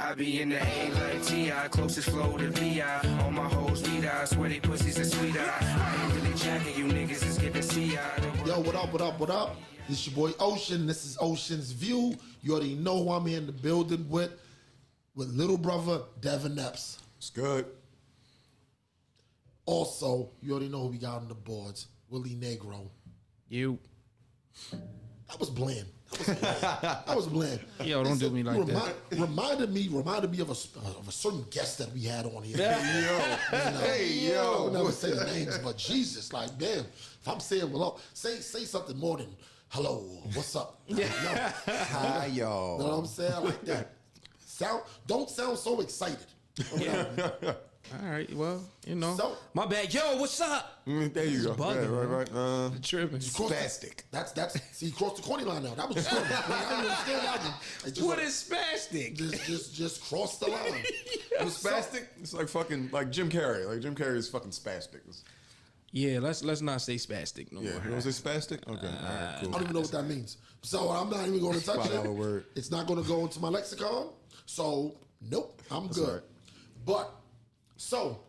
I be in the A like T.I. Closest flow to V.I. All my hoes beat I swear they pussies are sweet I ain't really jacking you niggas is giving C.I. Yo, what up, what up, what up? This your boy Oshin. This is Oshin's View. You already know who I'm here in the building with little brother Devin Epps. It's good. Also, you already know who we got on the boards. Willie Negro. You. That was bland. That was bland. Yo, don't do me like that. Reminded me of a certain guest that we had on here. Yo. I would never say the names, but Jesus, like, damn. If I'm saying hello, say something more than hello, what's up? Hi, yo. You know what I'm saying? I like that. Don't sound so excited. All right, well, you know. So, my bad. Yo, what's up? There you go. Bugging, yeah, right. Tripping. Spastic. That's see, you crossed the 20 line now. That was just I don't understand that one. What is spastic? Just cross the line. Spastic? It's like fucking like Jim Carrey. Like Jim Carrey is fucking spastic. Yeah, let's not say spastic no more. You don't say spastic? Okay. All right, cool. I don't even know what that means. So I'm not even going to touch it. Word. It's not going to go into my lexicon. So nope, I'm good. Right. But so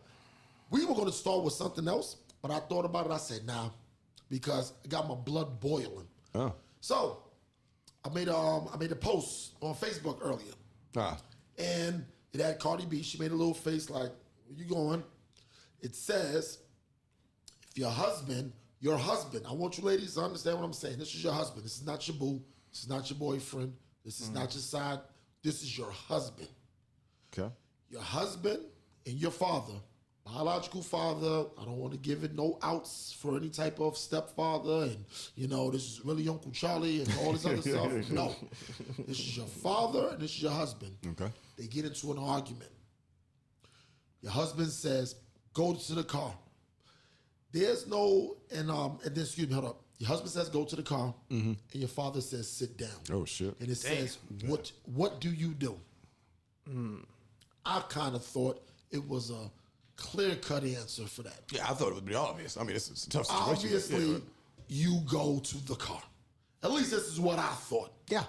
we were going to start with something else, but I thought about it. I said, nah, because it got my blood boiling. Oh. So I made a post on Facebook earlier, and it had Cardi B. She made a little face like, "Where you going?" It says, "If your husband, I want you ladies to understand what I'm saying. This is your husband. This is not your boo. This is not your boyfriend. This is not your side. This is your husband. Okay. Your husband and your father, biological father. I don't want to give it no outs for any type of stepfather and, this is really Uncle Charlie and all this other stuff. No. This is your father and this is your husband. Okay. They get into an argument. Your husband says, go to the car. There's no, and then, excuse me, hold up. Your husband says, go to the car, and your father says, sit down. Oh, shit. And it says, what do you do? I kind of thought it was a clear-cut answer for that. Yeah, I thought it would be obvious. I mean, it's a tough situation. Obviously, you go to the car. At least this is what I thought. Yeah.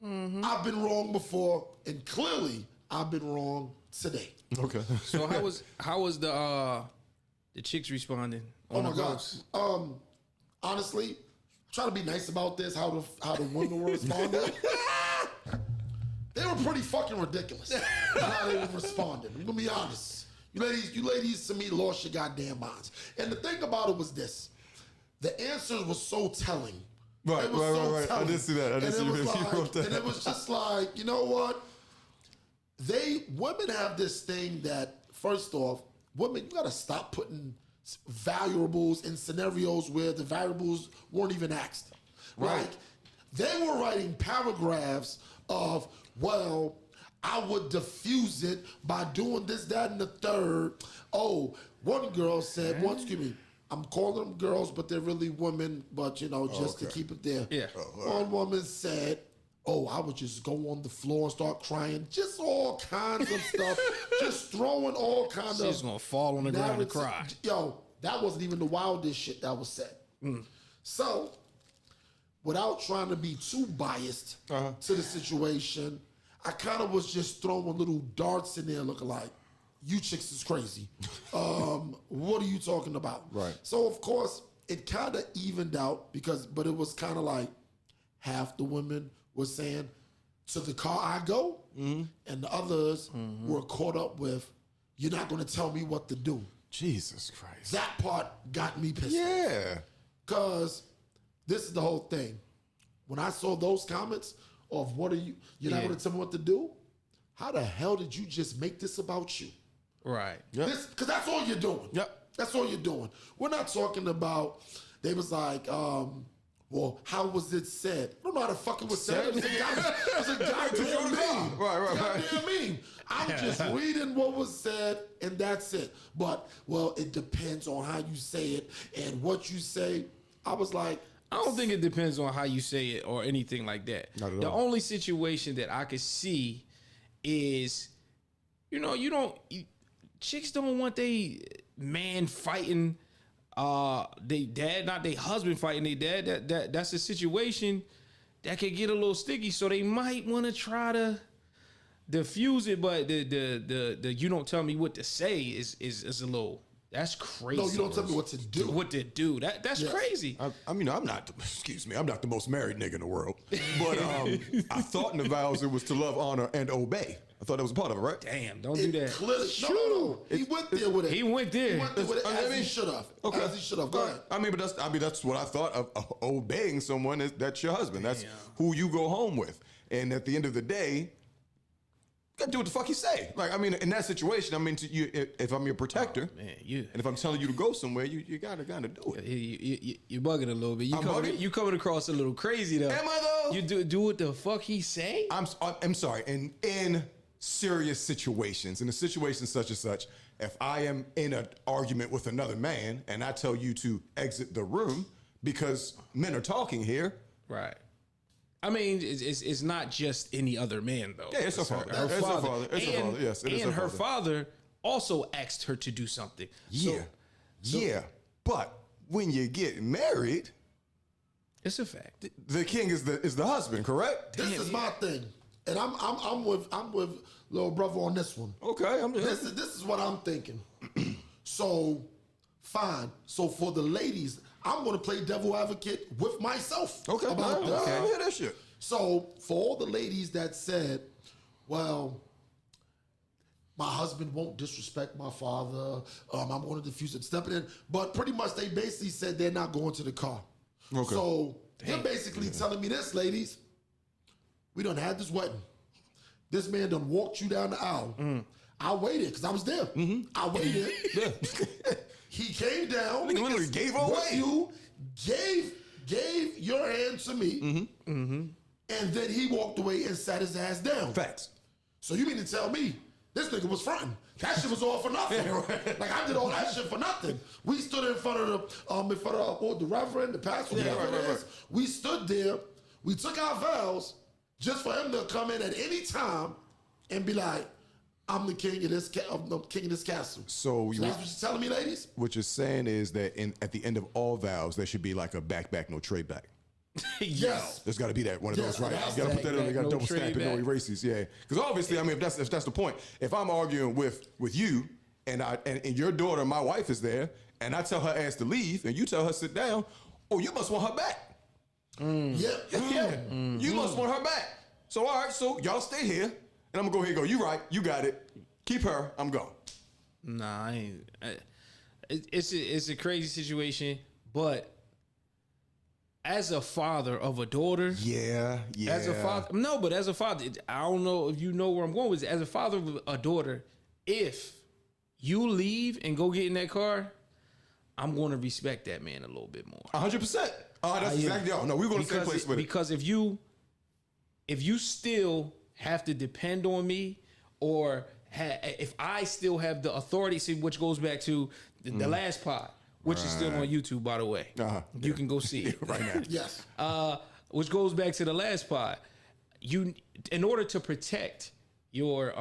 I've been wrong before, and clearly, I've been wrong today. Okay. So how was the chicks responding? Oh my God. Honestly, try to be nice about this. How the women were responding. They were pretty fucking ridiculous. How they were responding. I'm gonna be honest. You ladies, to me, lost your goddamn minds. And the thing about it was this: the answers were so telling. Right. I did see that. And it was just like, you know what? Women have this thing that, first off, women, you gotta stop putting variables in scenarios where the variables weren't even asked. Right. Like, they were writing paragraphs of, well, I would diffuse it by doing this, that, and the third. Oh, one girl said, excuse me, I'm calling them girls, but they're really women, but just to keep it there. Yeah. One woman said, oh, I would just go on the floor and start crying. Just all kinds of stuff. Just throwing all kinds of... She's going to fall on the ground and cry. Yo, that wasn't even the wildest shit that was said. So, without trying to be too biased to the situation, I kind of was just throwing little darts in there looking like, you chicks is crazy. What are you talking about? Right. So, of course, it kind of evened out but it was kind of like half the women was saying, to the car I go, and the others were caught up with, you're not going to tell me what to do. Jesus Christ. That part got me pissed off. Yeah. Because this is the whole thing. When I saw those comments of you're not going to tell me what to do, how the hell did you just make this about you? Right. Yep. Because that's all you're doing. Yep. That's all you're doing. We're not talking about, they was like, well, how was it said? I don't know how the fuck it was said. It was a goddamn meme. Right. Goddamn meme. I'm just reading what was said, and that's it. But, well, it depends on how you say it and what you say. I was like, I don't think it depends on how you say it or anything like that. Not at the all. only situation that I could see is, chicks don't want they man fighting they dad, not they husband fighting they dad. That's a situation that could get a little sticky. So they might want to try to diffuse it, but the you don't tell me what to say is a little. That's crazy. No, you don't tell me what to do. What to do? That's crazy. I mean, I'm not the most married nigga in the world. But I thought in the vows it was to love, honor, and obey. I thought that was a part of it, right? Damn, don't do that. Clearly, no. He went there with it. He went there. He went there with it as he should have. Okay. As he should have. Go ahead. I mean, that's what I thought of obeying someone. That's your husband. That's who you go home with. And at the end of the day, you gotta do what the fuck he say. Like, I mean, in that situation, I mean, if I'm your protector, Man, and if I'm telling you to go somewhere, you gotta do it. You're bugging a little bit. You coming across a little crazy though. Am I though? You do what the fuck he say? I'm sorry. In serious situations, in a situation such and such, if I am in an argument with another man and I tell you to exit the room because men are talking here, Right. I mean, it's not just any other man though. yeah, it's her father. Her It's her father. father. It's her father. Yes, it is and her father. father also asked her to do something. Yeah, yeah. But when you get married, It's a fact. the king is the husband, correct? This is my thing, and I'm with little brother on this one. Okay, I'm This is what I'm thinking. So, fine. So for the ladies, I'm going to play devil advocate with myself. okay. About this. Okay, hear that shit. So for all the ladies that said, well, my husband won't disrespect my father, I'm going to diffuse it, stepping in, but pretty much they basically said they're not going to the car. Okay. So you're basically telling me this, ladies, we done had this wedding. This man done walked you down the aisle. I waited because I was there. I waited. He came down. Nigga literally gave her with away. You gave your hand to me, and then he walked away and sat his ass down. Facts. So you mean to tell me this nigga was fronting? That shit was all for nothing. Like I did all that shit for nothing. We stood in front of the reverend, the pastor, whatever it is. We stood there. We took our vows just for him to come in at any time and be like, "I'm the king of this king of this castle." So that's what you're telling me, ladies? What you're saying is that at the end of all vows, there should be like a back, no trade back. Yes. There's got to be that one of Yes, those, right? that's You got to put that in. You got to no double stamp trade it, no back. erases. Yeah, because obviously, I mean, if that's the point. If I'm arguing with you and your daughter, my wife is there, and I tell her ass to leave, and you tell her sit down, oh, you must want her back. Yeah, you must want her back. So all right, so y'all stay here, and I'm gonna go here and go. You right, you got it. Keep her. I'm gone. Nah, I ain't. It's a crazy situation, but as a father of a daughter, Yeah. as a father, no, but as a father, I don't know if you know where I'm going with this. As a father of a daughter, if you leave and go get in that car, I'm going to respect that man a little bit more. 100%. That's exactly. Oh no, we're going to the same place with it. Because if you still have to depend on me, or if I still have the authority, see, which goes back to the last pod, which is still on YouTube, by the way. You can go see it right now. Yes. Which goes back to the last pod. In order to protect your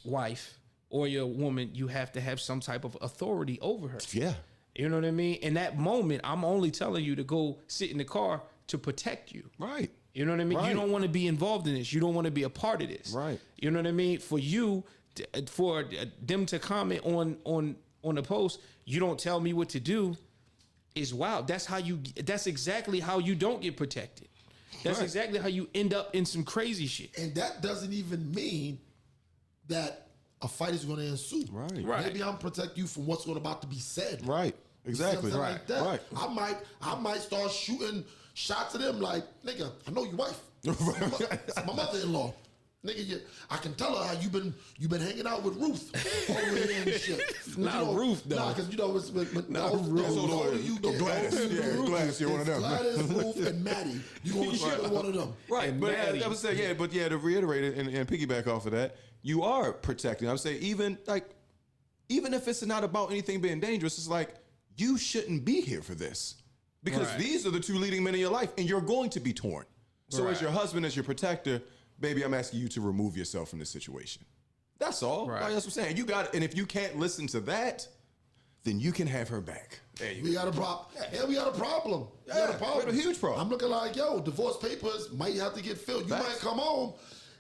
wife or your woman, you have to have some type of authority over her. Yeah. You know what I mean? In that moment, I'm only telling you to go sit in the car to protect you. Right. You know what I mean? Right. You don't want to be involved in this. You don't want to be a part of this. Right. You know what I mean? For you, for them to comment on the post, you don't tell me what to do, is wild. That's exactly how you don't get protected. That's Right. exactly how you end up in some crazy shit. And that doesn't even mean that a fight is going to ensue. Right. Right. Maybe I'm protect you from what's going about to be said. Right. Exactly. Something like that. Right. I might start shooting shots at him like, nigga, I know your wife. It's my mother-in-law. Nigga, I can tell her how you been hanging out with Ruth over here and shit. Not Ruth, though. Nah, because it's Not Ruth. Gladys, you're one of them. Gladys, Ruth, and Maddie. You going to shoot one of them. Right, And but Maddie. I would say, to reiterate it and piggyback off of that, you are protecting. I would say even if it's not about anything being dangerous, it's like you shouldn't be here for this because Right. these are the two leading men in your life, and you're going to be torn. So Right. as your husband, as your protector, baby, I'm asking you to remove yourself from this situation. That's all. Right. Like, that's what I'm saying. You got it, and if you can't listen to that, then you can have her back. There you We go. got a problem. Yeah, we got a problem. We got Yeah, a problem. we got a huge problem. I'm looking like, yo, divorce papers might have to get filled. You Facts. might come home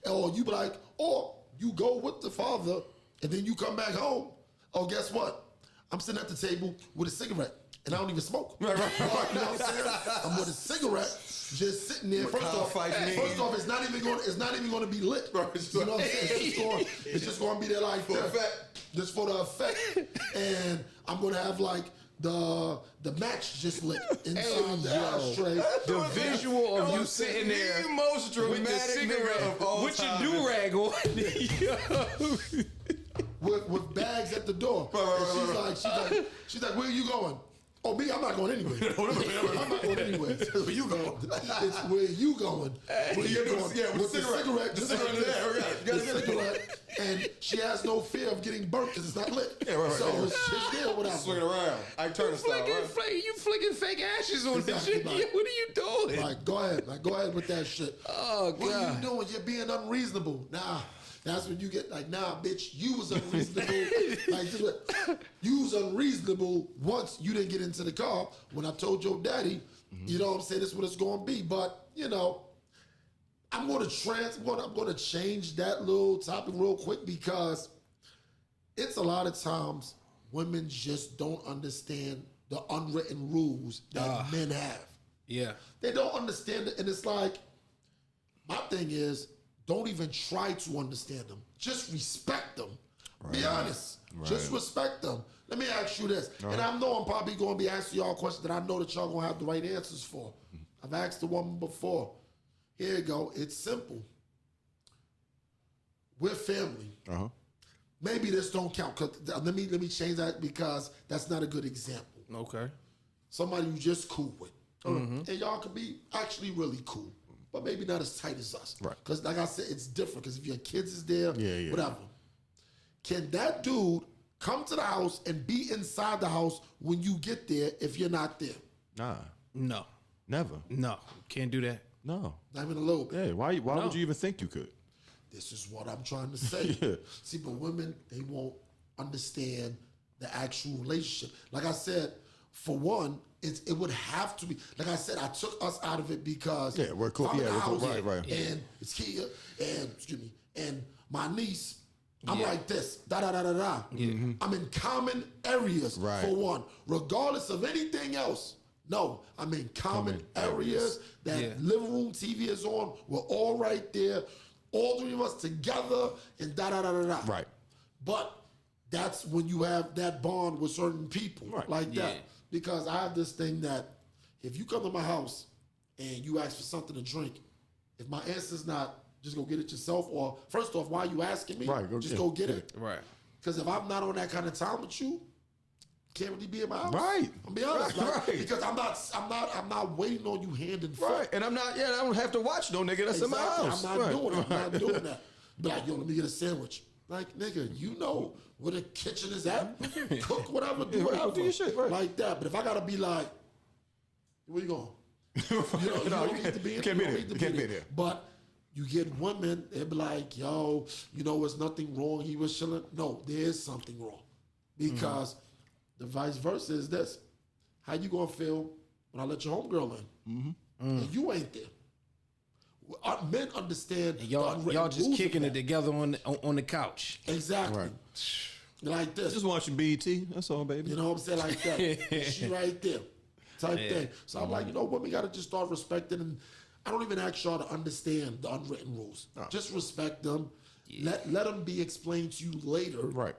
Or you be like, or you go with the father and then you come back home. Oh, guess what? I'm sitting at the table with a cigarette and I don't even smoke. Right. You know what I'm saying? I'm with a cigarette, just sitting there. First off, it's not even going to be lit. You know what I'm saying? It's just going to be there like just for the effect. And I'm going to have like the match just lit inside the ashtray. The visual of you sitting there the most dramatic with the cigarette of all with time. your do-rag on. with bags at the door. She's like, where are you going? Oh, me, I'm not going anywhere. I'm not going anywhere. Where you going? It's where you going. Where you going? Yeah, with the cigarette. Just like this. The cigarette. And she has no fear of getting burnt because it's not lit. Yeah, right. So it's there without swinging around. I turn the style, You flicking fake ashes on this shit. Like, what are you doing? Like, go ahead with that shit. Oh, God. What are you doing? You're being unreasonable. Nah. That's when you get like, nah, bitch, you was unreasonable. You was unreasonable once you didn't get into the car. When I told your daddy, you know what I'm saying, this is what it's going to be. But, you know, I'm going to change that little topic real quick because it's a lot of times women just don't understand the unwritten rules that men have. Yeah. They don't understand it. And it's like, my thing is, don't even try to understand them. Just respect them. Right. Be honest. Right. Just respect them. Let me ask you this. And I know I'm probably going to be asking y'all questions that I know that y'all going to have the right answers for. I've asked the woman before. Here you go. It's simple. We're family. Maybe this don't count. Let me change that because that's not a good example. Okay. Somebody you just cool with. And y'all could be actually really cool. But maybe not as tight as us. Right. Because like I said, it's different. Because if your kids is there, whatever. Can that dude come to the house and be inside the house when you get there if you're not there? Nah. No. Never. No. Can't do that. No. Not even a little bit. Yeah, why would you even think you could? This is what I'm trying to say. See, but women, they won't understand the actual relationship. Like I said, for one, it would have to be, like I said, I took us out of it because we're cool. I'm in the house, right. And it's Kia, and my niece, I'm like this, da-da-da-da-da. I'm in common areas, for one. Regardless of anything else, no, I'm in common areas. That living room TV is on. We're all right there. All three of us together and da-da-da-da-da. Right. But that's when you have that bond with certain people like that. Because I have this thing that if you come to my house and you ask for something to drink, if my answer's not, just go get it yourself, or first off, why are you asking me? Just go get it. Right. Because if I'm not on that kind of time with you, can't really be in my house. Right. I'll be honest. Because I'm not waiting on you hand and foot. Right. And I don't have to watch no nigga that's in my house. I'm not doing it. I'm not doing that. Be like, yo, let me get a sandwich. Like, nigga, you know where the kitchen is at. Cook whatever, do whatever. Do your shit, right. Like that. But if I gotta be like, where you going? You don't need to be in. Can't be there. But you get women, they be like, yo, you know, there's nothing wrong. He was chilling. No, there is something wrong. Because the vice versa is this. How you gonna feel when I let your homegirl in? And you ain't there? Men understand. Y'all just kicking it together on the couch. Exactly. Right. Like this. Just watching BET. That's all, baby. You know what I'm saying? Like that. She right there. Type thing. So I'm like, you know what? We got to just start respecting. And I don't even ask y'all to understand the unwritten rules. No. Just respect them. Let them be explained to you later. Right.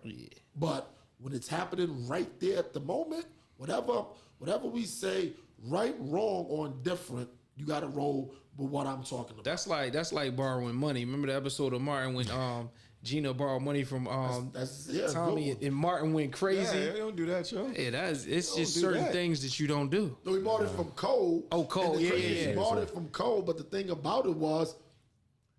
But when it's happening right there at the moment, whatever we say, right, wrong, or indifferent, you got to roll with what I'm talking about. That's like borrowing money. Remember the episode of Martin when Gina borrowed money from Tommy and Martin went crazy? Yeah, don't do that, yo. Yeah, it's just certain things that you don't do. No, he bought it from Cole. Oh, Cole, yeah. He bought it from Cole, but the thing about it was,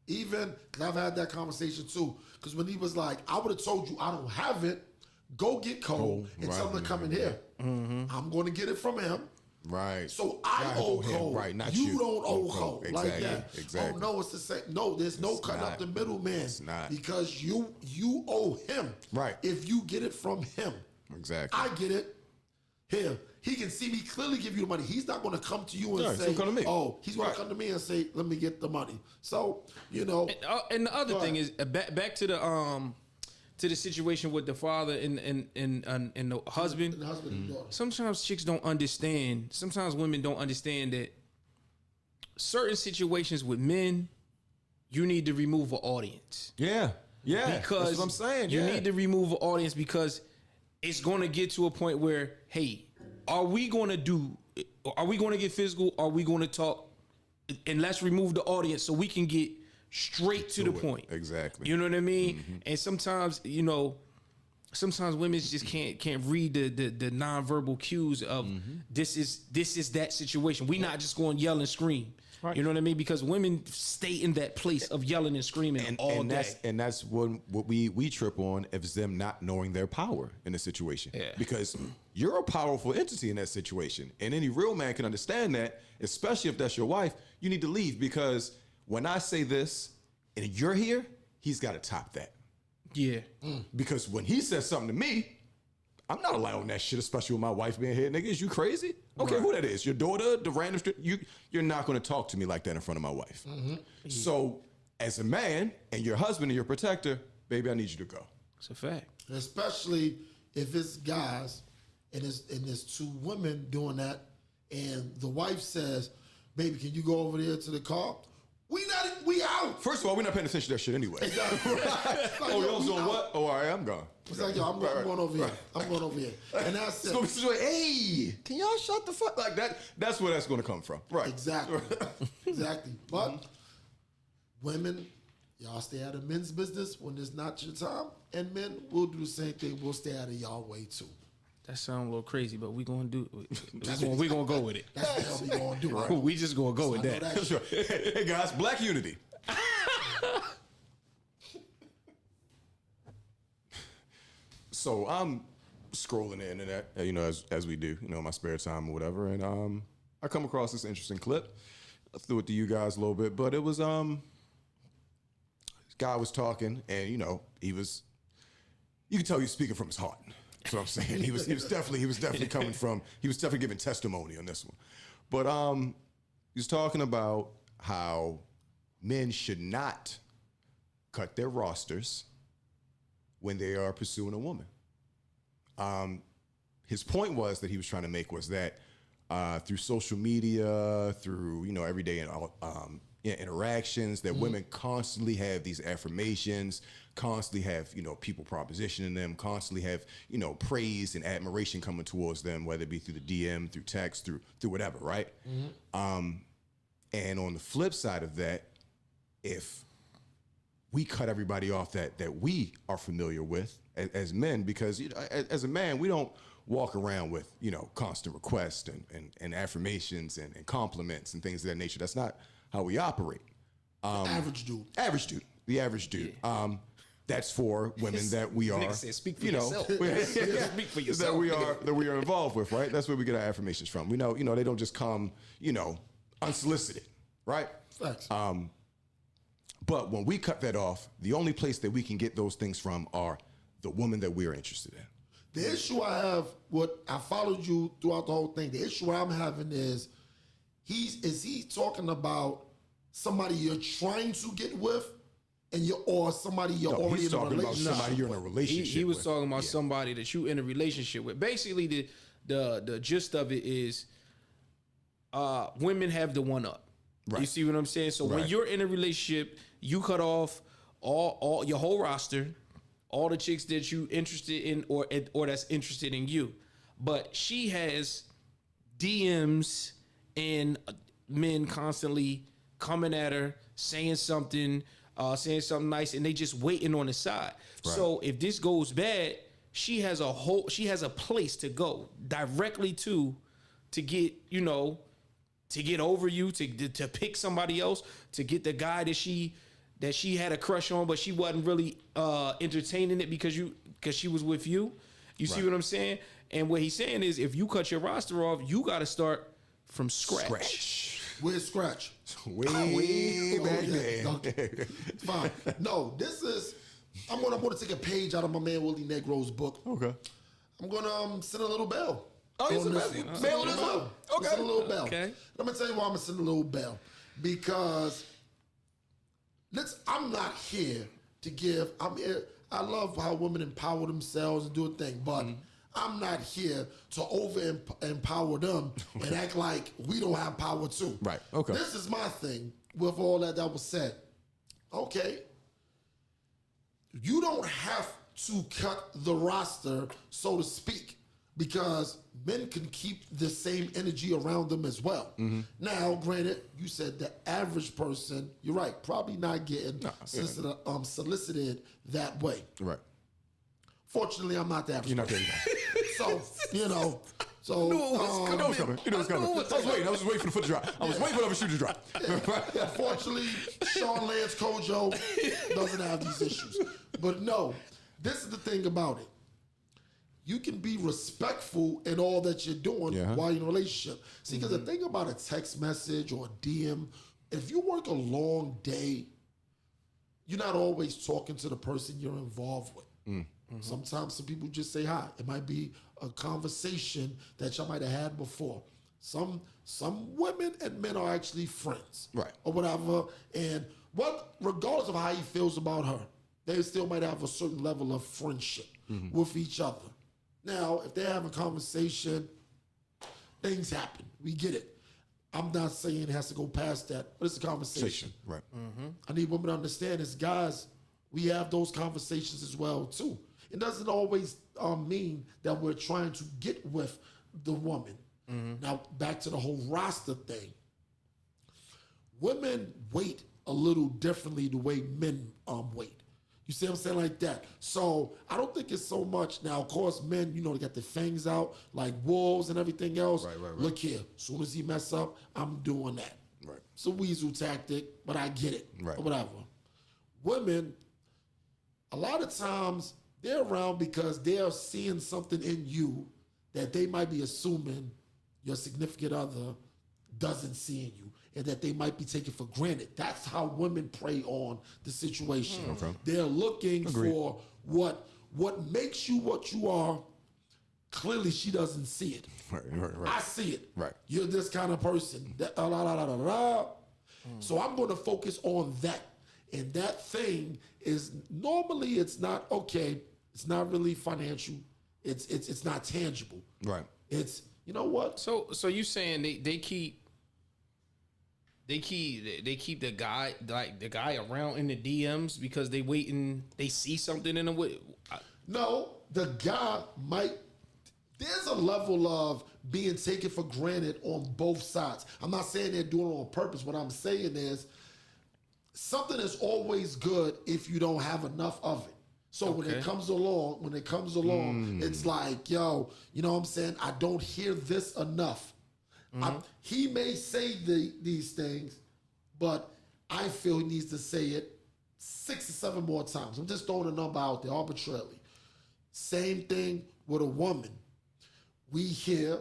even, because I've had that conversation too, because when he was like, I would have told you I don't have it, go get Cole and tell him to come in here. I'm going to get it from him. Right. So I owe Cole. Right, not you. don't owe Cole. Exactly. Like that. Exactly. Oh, no, it's the same. No, there's no cutting up the middleman. It's not. Because you owe him. Right. If you get it from him. Exactly. I get it. here. He can see me clearly give you the money. He's not going to come to you and Right, say, so come to me. oh, he's going to come to me and say, let me get the money. So, you know. And the other thing is back to the situation with the father and the husband. And the husband and daughter. Sometimes chicks don't understand. Sometimes women don't understand that certain situations with men, you need to remove an audience. Yeah. Because that's what I'm saying. You need to remove an audience because it's going to get to a point where, hey, are we going to get physical? Are we going to talk? And let's remove the audience so we can get straight to the point. Exactly. You know what I mean? And sometimes, sometimes women just can't read the nonverbal cues of this is that situation. We not just going to yell and scream. Right. You know what I mean? Because women stay in that place of yelling and screaming all day. That's what we trip on is them not knowing their power in the situation. Yeah. Because you're a powerful entity in that situation. And any real man can understand that, especially if that's your wife. You need to leave because when I say this and you're here, he's got to top that. Yeah. Because when he says something to me, I'm not allowing that shit, especially with my wife being here. Nigga, is you crazy? Okay, who that is? Your daughter, the random you're not going to talk to me like that in front of my wife. So, as a man and your husband and your protector, baby, I need you to go. It's a fact. Especially if it's guys and there's two women doing that, and the wife says, "Baby, can you go over there to the car?" We out. First of all, we're not paying attention to that shit anyway. Exactly. Oh, y'all doing what? Oh, all right, I'm gone. It's like, yo, I'm going over here. I'm going over here. And that's it. So, hey, can y'all shut the fuck like that? That's where that's going to come from. Right. Exactly. Exactly. But women, y'all stay out of men's business when it's not your time. And men will do the same thing. We'll stay out of y'all way too. That sounds a little crazy, but we're going to do it. We're going to go with it. That's what the hell we going to do, right? We just going to go with that. That's right. Hey, guys, Black Unity. So I'm scrolling the internet, as we do, in my spare time or whatever, and I come across this interesting clip. I threw it to you guys a little bit, but it was this guy was talking, and you could tell he was speaking from his heart. That's what I'm saying. He was definitely coming from. He was definitely giving testimony on this one, but he was talking about how men should not cut their rosters when they are pursuing a woman. His point was that he was trying to make was that through social media, through everyday interactions, that women constantly have these affirmations, constantly have people propositioning them, constantly have praise and admiration coming towards them, whether it be through the DM, through text, through whatever, right? And on the flip side of that, if we cut everybody off that we are familiar with as men, because as a man, we don't walk around with constant requests and affirmations and compliments and things of that nature. That's not how we operate. Average dude. The average dude. That's for women that we are. Nigga said, speak for yourself. Speak for yourself. That we are involved with, right? That's where we get our affirmations from. We know, they don't just come, unsolicited, right? Facts. But when we cut that off, the only place that we can get those things from are the woman that we are interested in. The issue I have, I followed you throughout the whole thing. The issue I'm having is he talking about somebody you're trying to get with, or somebody you're already in a relationship with? Somebody you're in a relationship with. He was talking about somebody that you in a relationship with. Basically, the gist of it is, women have the one up. Right. You see what I'm saying? So when you're in a relationship, you cut off all your whole roster, all the chicks that you interested in or that's interested in you. But she has DMs and men constantly coming at her, saying something nice, and they just waiting on the side. Right. So if this goes bad, she has a place to go directly to get, to get over you, to pick somebody else, to get the guy that she had a crush on, but she wasn't really entertaining it because she was with you. You see what I'm saying? And what he's saying is, if you cut your roster off, you got to start from scratch. Where's scratch? Way back there. Okay. Fine. No, I'm gonna take a page out of my man Willie Negro's book. Okay. I'm gonna send a little bell. Oh, you on send this. mail on this one? Okay. Send a little bell. Okay. I'm gonna tell you why I'm gonna send a little bell, because I'm not here to give. I'm here. I love how women empower themselves and do a thing, but I'm not here to over empower them and act like we don't have power too. Right. Okay. This is my thing with all that was said. Okay. You don't have to cut the roster, so to speak, because men can keep the same energy around them as well. Now, granted, you said the average person, you're right, probably not getting solicited that way. Right. Fortunately, I'm not the average. You're not getting that. So, you know, so You know what's coming. You know what's coming. I was just waiting for the foot to drop. I was waiting for the shoe to drop. yeah, fortunately, Sean Lance Kojo doesn't have these issues. But no, this is the thing about it. You can be respectful in all that you're doing while you're in a relationship. See, because the thing about a text message or a DM, if you work a long day, you're not always talking to the person you're involved with. Sometimes some people just say hi. It might be a conversation that y'all might have had before. Some women and men are actually friends, right, or whatever. And regardless of how he feels about her, they still might have a certain level of friendship with each other. Now, if they have a conversation, things happen. We get it. I'm not saying it has to go past that, but it's a conversation. Right. I need women to understand as guys, we have those conversations as well too. It doesn't always mean that we're trying to get with the woman. Now, back to the whole roster thing. Women wait a little differently the way men wait. You see what I'm saying? Like that. So I don't think it's so much. Now, of course, men, they got their fangs out like wolves and everything else. Right. Look here. As soon as he mess up, I'm doing that. Right. It's a weasel tactic, but I get it. Right. Or whatever. Women, a lot of times, they're around because they're seeing something in you that they might be assuming your significant other doesn't see in you, and that they might be taking for granted. That's how women prey on the situation. Okay. They're looking for what makes you what you are. Clearly, she doesn't see it. Right. I see it. Right. You're this kind of person. So I'm going to focus on that. And that thing is normally it's not okay. It's not really financial. It's not tangible. Right. It's what? So you saying they keep the guy around in the DMs because they see something in him. No, the guy might. There's a level of being taken for granted on both sides. I'm not saying they're doing it on purpose. What I'm saying is something is always good if you don't have enough of it. So when it comes along, it's like, yo, you know what I'm saying? I don't hear this enough. He may say these things, but I feel he needs to say it 6 or 7 more times. I'm just throwing a number out there arbitrarily. Same thing with a woman. We hear,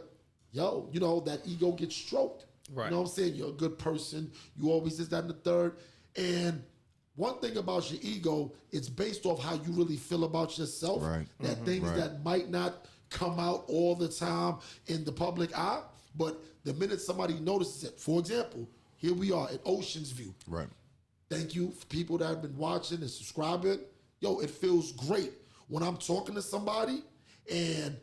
yo, that ego gets stroked. Right. You know what I'm saying? You're a good person. You always this, that, and the third. And one thing about your ego, it's based off how you really feel about yourself. Right. That things that might not come out all the time in the public eye, but the minute somebody notices it. For example, here we are at Oshin's View. Right. Thank you for people that have been watching and subscribing. Yo, it feels great when I'm talking to somebody and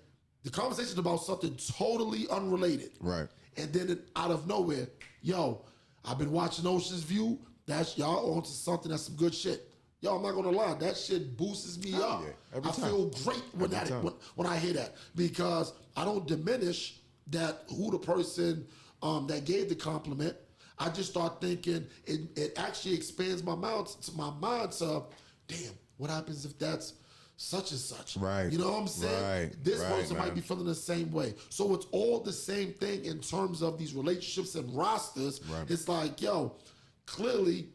the conversation is about something totally unrelated. Right. And then out of nowhere, yo, I've been watching Ocean's View. That's y'all onto something that's some good shit. Yo, I'm not gonna lie, that shit boosts me up. Yeah, I feel great when I hear that, because I don't diminish that who the person that gave the compliment. I just start thinking it actually expands my mind to, damn, what happens if that's such and such? Right. You know what I'm saying? Right. This Right, person might be feeling the same way. So it's all the same thing in terms of these relationships and rosters. Right. It's like, yo, clearly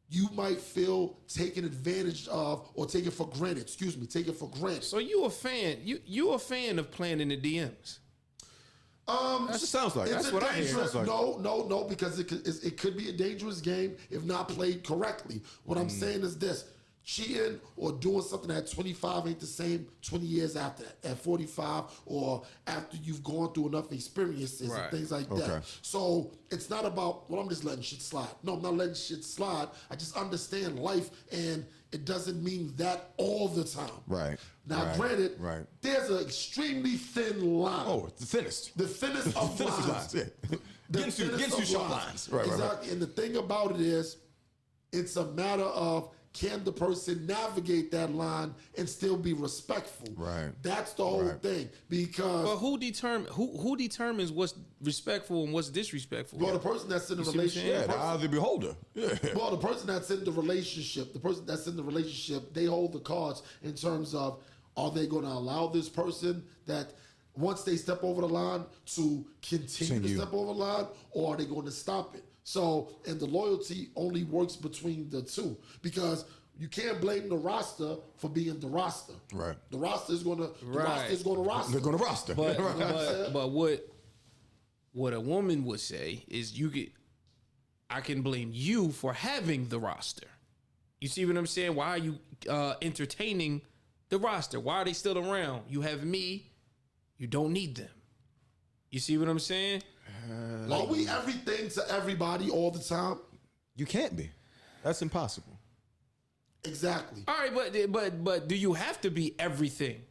you might feel taken advantage of or taken for granted. Taken for granted. So you a fan? You a fan of playing in the DMs? That just sounds like It's that's a what I hear. dangerous, no, because it could be a dangerous game if not played correctly. What I'm saying is this: cheating or doing something at 25 ain't the same 20 years after that, at 45, or after you've gone through enough experiences and things like that. So it's not about, well, I'm just letting shit slide. No, I'm not letting shit slide. I just understand life, and it doesn't mean that all the time. Right. Now, granted, there's an extremely thin line. Oh, it's the thinnest. The thinnest of lines. Yeah. The Gets you short lines. Right, exactly. And the thing about it is, it's a matter of, can the person navigate that line and still be respectful? Right. That's the whole thing. Because but who determines what's respectful and what's disrespectful? Well, the person that's in the relationship. The eye of the beholder. Yeah. Well, the person that's in the relationship, they hold the cards in terms of, are they going to allow this person that once they step over the line to continue to step over the line, or are they going to stop it? So, and the loyalty only works between the two, because you can't blame the roster for being the roster. Right. The roster is going to roster. They're going to roster. But what a woman would say is, I can blame you for having the roster. You see what I'm saying? Why are you entertaining the roster? Why are they still around? You have me. You don't need them. You see what I'm saying? Are we everything to everybody all the time? You can't be. That's impossible. Exactly. All right, but do you have to be everything?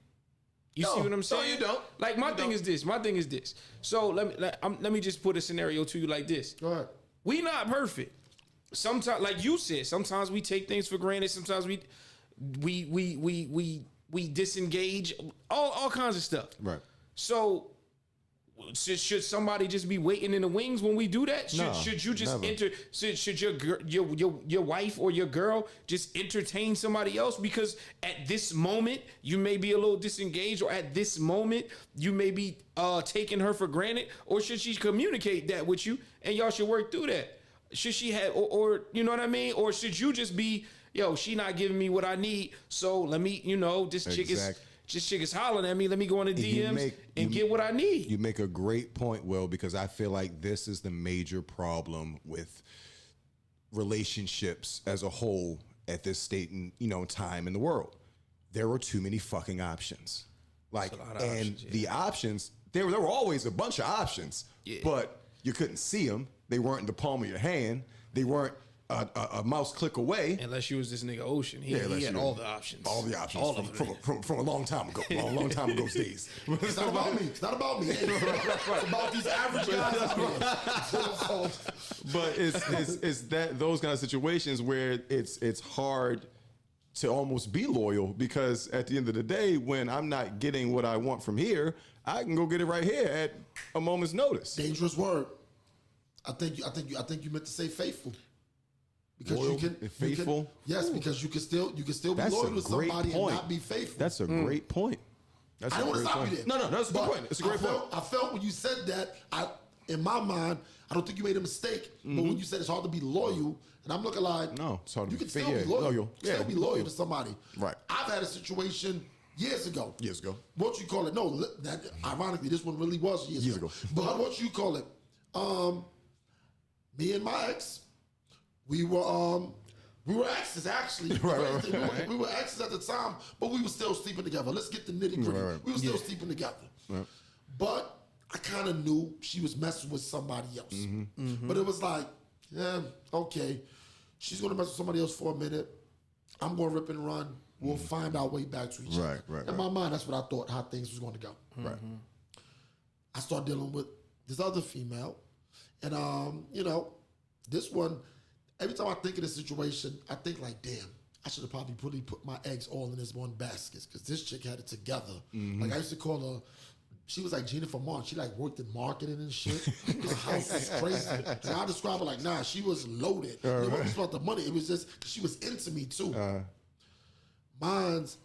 You see what I'm saying? No, you don't. Like my thing is this. So let me just put a scenario to you like this. Go ahead. We not perfect. Sometimes, like you said, sometimes we take things for granted. Sometimes we disengage. All kinds of stuff. Right. So should somebody just be waiting in the wings when we do that? No, should you just never. Should your wife or your girl just entertain somebody else because at this moment you may be a little disengaged, or at this moment you may be taking her for granted, or should she communicate that with you and y'all should work through that? Should she have, or you know what I mean? Or should you just be, yo, she not giving me what I need, so let me, this chick is hollering at me. Let me go on the DMs and get what I need. You make a great point, Will, because I feel like this is the major problem with relationships as a whole at this state and time in the world. There were too many fucking options. The options, there were always a bunch of options, but you couldn't see them. They weren't in the palm of your hand. They weren't a mouse click away. Unless you was this nigga Oshin. He had all the options. All the options from a long time ago. Long time ago's days. It's not about me. It's not about me. It's about these average guys out here. But it's those kind of situations where it's hard to almost be loyal, because at the end of the day, when I'm not getting what I want from here, I can go get it right here at a moment's notice. Dangerous word. I think you meant to say faithful. Because loyal and faithful. Yes, because you can still be loyal to somebody and not be faithful. That's a great point. I don't want to stop you there. No, that's a good point. It's a great point. I felt when you said that, in my mind, I don't think you made a mistake. But when you said it's hard to be loyal, and I'm looking like, no, it's hard to be still be loyal. You can still be loyal to somebody. Right. I've had a situation years ago. What you call it? No, that ironically, this one really was years ago. But what you call it? Me and my ex, we were exes actually. Right. We were exes at the time, but we were still sleeping together. Let's get the nitty gritty. Right. We were still sleeping together. Right. But I kind of knew she was messing with somebody else. But it was like, yeah, okay. She's going to mess with somebody else for a minute. I'm going to rip and run. We'll find our way back to each other. In my mind, that's what I thought, how things was going to go. Right. I started dealing with this other female. And, this one, every time I think of this situation, I think like, damn, I should have probably put my eggs all in this one basket, because this chick had it together. Like I used to call her, she was like Jennifer Martin. She like worked in marketing and shit. Her house is crazy. And I describe her like, nah, she was loaded. It wasn't just about the money. It was just, she was into me too. Mine's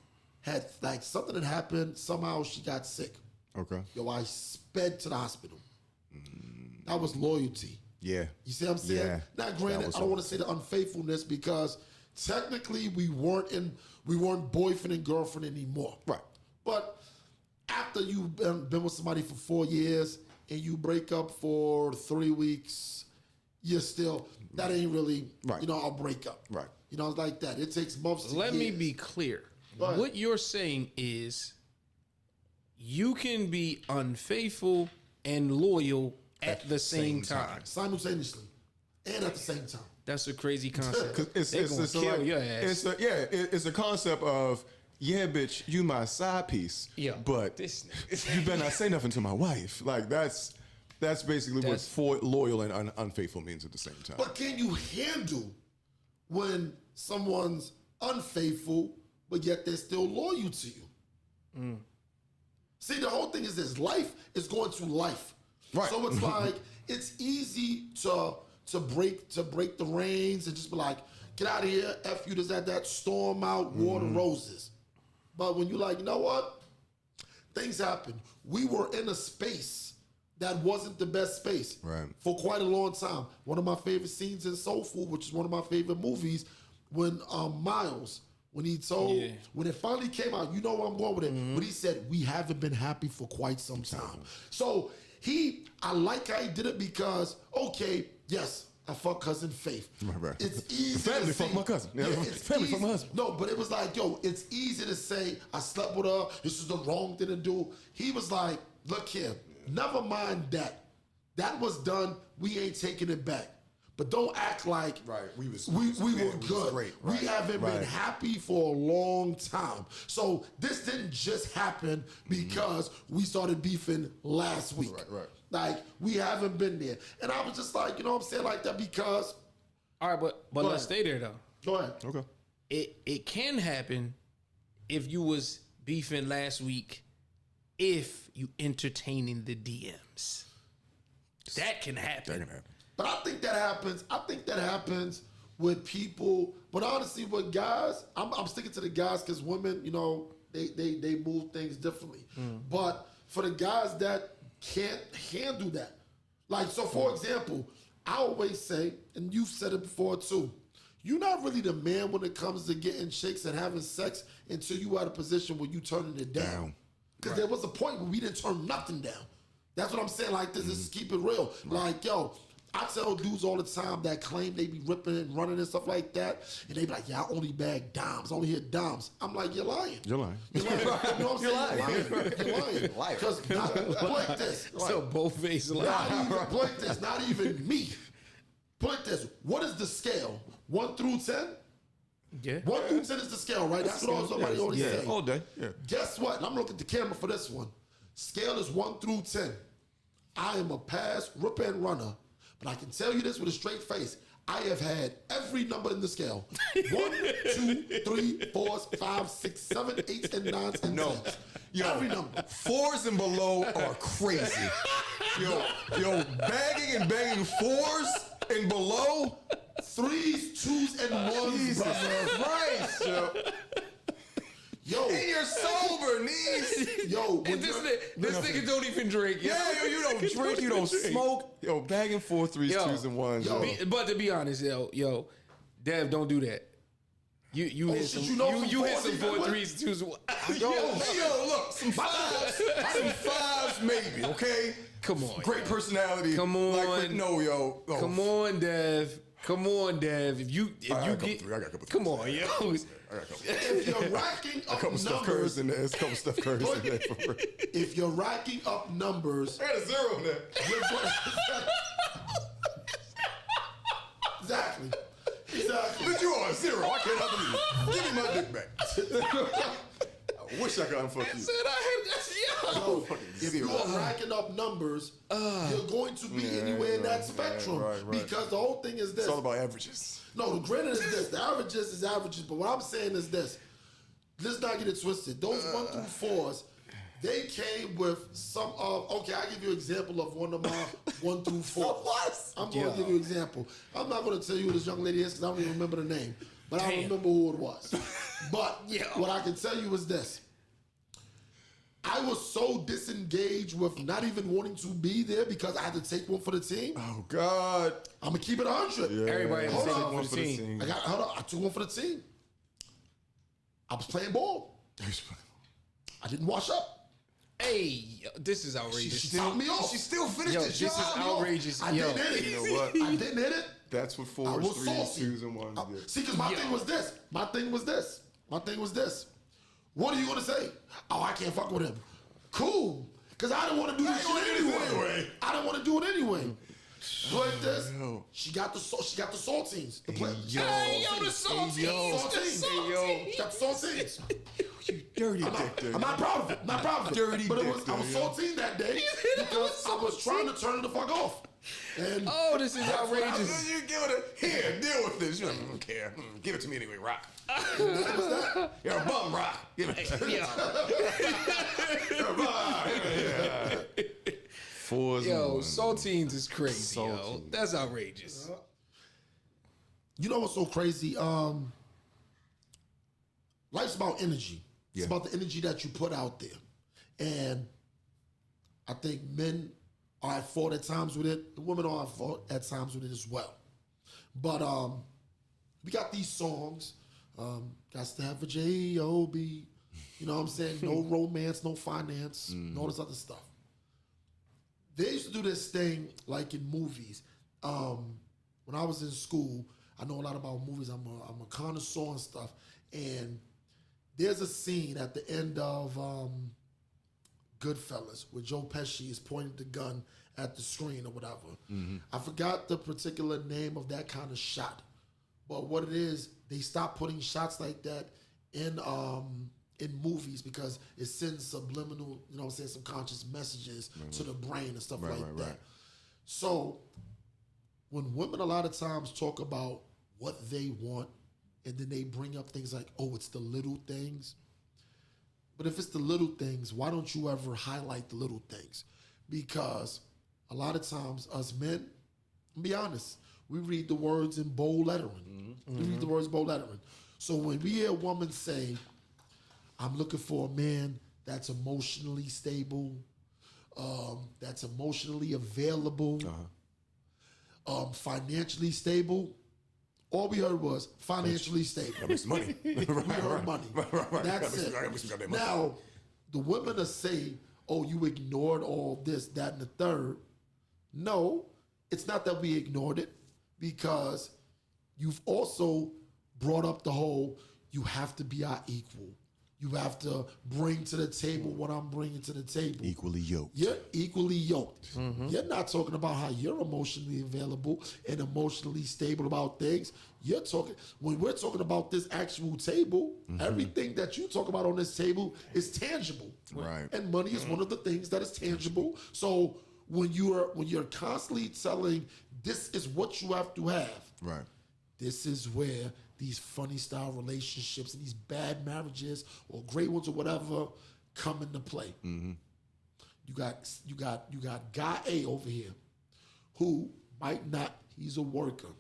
had like something that happened. Somehow she got sick. Okay. Yo, I sped to the hospital. That was loyalty. Yeah. You see what I'm saying? Yeah. Now, granted, I don't want to say the unfaithfulness, because technically we weren't boyfriend and girlfriend anymore. Right. But after you've been with somebody for 4 years and you break up for 3 weeks, you're still, that ain't really, right. I'll break up. Right. You know, it's like that. It takes months to Let me years. be clear. Go ahead. What you're saying is you can be unfaithful and loyal at the same time. Simultaneously and at the same time. That's a crazy concept. It's They gonna kill your ass. It's a concept of, yeah, bitch, you my side piece. Yeah, but you better not say nothing to my wife. Like that's basically what loyal and unfaithful means at the same time. But can you handle when someone's unfaithful, but yet they're still loyal to you? See, the whole thing is this: life is going through life. Right. So it's like it's easy to break the reins and just be like, get out of here, F you, this, that, storm out, water roses. But when you're like, you know what? Things happen. We were in a space that wasn't the best space for quite a long time. One of my favorite scenes in Soul Food, which is one of my favorite movies, when Miles, when he told, when it finally came out, you know where I'm going with it, but he said, we haven't been happy for quite some time. So I like how he did it because, okay, yes, I fuck cousin Faith. Right. It's easy Family to fuck say, my cousin. Yeah, it's family fuck my easy- husband. No, but it was like, yo, it's easy to say, I slept with her, this is the wrong thing to do. He was like, look here, never mind that. That was done, we ain't taking it back. But don't act like we were good. Great. We haven't been happy for a long time. So this didn't just happen because we started beefing last week. Right. Like, we haven't been there. And I was just like, you know what I'm saying, like that because... All right, but let's stay there though. Go ahead. Okay. It can happen if you was beefing last week if you entertaining the DMs. That can happen. But I think that happens with people. But honestly, with guys, I'm sticking to the guys because women, you know, they move things differently. But for the guys that can't handle that, like, so for example, I always say, and you've said it before too, you're not really the man when it comes to getting chicks and having sex until you at a position where you turning it down. Because there was a point where we didn't turn nothing down. That's what I'm saying. Like this is keep it real. Like, yo, I tell dudes all the time that claim they be ripping and running and stuff like that, and they be like, yeah, I only bag dimes, I only hit dimes. I'm like, you're lying. You're lying. You're lying. You know what I'm saying? You're lying. Because like this. So both face Not lie. even, like this. Not even me. Put this. What is the scale? 1 through 10? Yeah. 1 through 10 is the scale, right? That's what somebody always say. All day. Yeah. Guess what? And I'm looking at the camera for this one. Scale is 1 through 10. I am a pass, ripper, and runner. But I can tell you this with a straight face. I have had every number in the scale. 1, 2, 3, 4, 5, 6, 7, 8, and 9, and 10. Every number. 4s and below are crazy. Yo, bagging and banging 4s and below. 3s, 2s, and 1s, brother. Christ, yo. Yo. And you're sober, niece. Yo. And this nigga don't even drink. Yo, you don't drink, you don't smoke. Yo, bagging 4, 3s, 2s, and 1s. Yo. But to be honest, yo, Dev, don't do that. You hit some, you hit some 4, 3s, 2s. Yo, look, some 5s maybe, okay? Come on. Great personality. Come on. Like, no, yo. Oh. Come on, Dev. If you get, I got a couple. come on, yo. I got a couple. If you're racking up A couple Steph Currys numbers, in there. There's a couple Steph Currys in there. For real. if you're racking up numbers, I got a 0 in there. you're going Exactly. But you are a 0. I cannot believe it. Give me my dick back. I wish I could unfuck you. So, if you are racking up numbers, you're going to be anywhere in that spectrum. right. Because the whole thing is this. It's all about averages. No, the granted is this. The averages is averages. But what I'm saying is this. Let's not get it twisted. Those 1 through 4s, they came with some of, okay, I'll give you an example of one of my 1 through 4s. What? I'm going to give you an example. I'm not going to tell you who this young lady is because I don't even remember the name. But I remember who it was. But what I can tell you is this. I was so disengaged with not even wanting to be there because I had to take one for the team. Oh, God. I'm going to keep it 100. Yeah. Everybody Hold has to on. take one for the team. I took one for the team. I was playing ball. I didn't wash up. Hey, this is outrageous. She topped me off. She still finished the This job. is outrageous. I didn't hit it. You know what? I didn't hit it. That's what I 4s, was 3s, saucy. 2s, and 1s do. See, because my thing was this. My thing was this. What are you gonna say? Oh, I can't fuck with him. Cool. Because I didn't want to do this shit anyway. I didn't want to do it anyway. Like this, she got the saltines. The saltines. She got the saltines. You dirty dick. I'm not proud of it. Not proud of it. Dirty but dick, I was saltine that day because I was trying to turn the fuck off. And this is outrageous. You give it here, deal with this. You don't care. Give it to me anyway, Rock. You're a bum, Rock. Give it to me. You're a bum. 4s. Yo, saltines is crazy, yo. That's outrageous. You know what's so crazy? Life's about energy. It's about the energy that you put out there. And I think men are at fault at times with it. The women are at fault at times with it as well. But we got these songs. Got to have a J-O-B. You know what I'm saying? No romance, no finance, all this other stuff. They used to do this thing like in movies. When I was in school, I know a lot about movies. I'm a connoisseur and stuff. And there's a scene at the end of Goodfellas where Joe Pesci is pointing the gun at the screen or whatever. I forgot the particular name of that kind of shot. But what it is, they stopped putting shots like that in movies because it sends subliminal, you know what I'm saying, subconscious messages to the brain and stuff like that. So when women a lot of times talk about what they want and then they bring up things like, oh, it's the little things. But if it's the little things, why don't you ever highlight the little things? Because a lot of times us men, be honest, we read the words in bold lettering. We read the words in bold lettering. So when we hear a woman say, I'm looking for a man that's emotionally stable, that's emotionally available, financially stable. All we heard was financially stable. That makes money. We heard money. That's it. Now, the women that say, oh, you ignored all this, that, and the third. No, it's not that we ignored it because you've also brought up the whole, you have to be our equal. You have to bring to the table what I'm bringing to the table. Equally yoked. You're equally yoked. You're not talking about how you're emotionally available and emotionally stable about things. You're talking, when we're talking about this actual table, everything that you talk about on this table is tangible. Right. And money is one of the things that is tangible. So when you're constantly telling this is what you have to have, Right. this is where these funny style relationships and these bad marriages or great ones or whatever come into play. You got guy A over here who might not, he's a worker.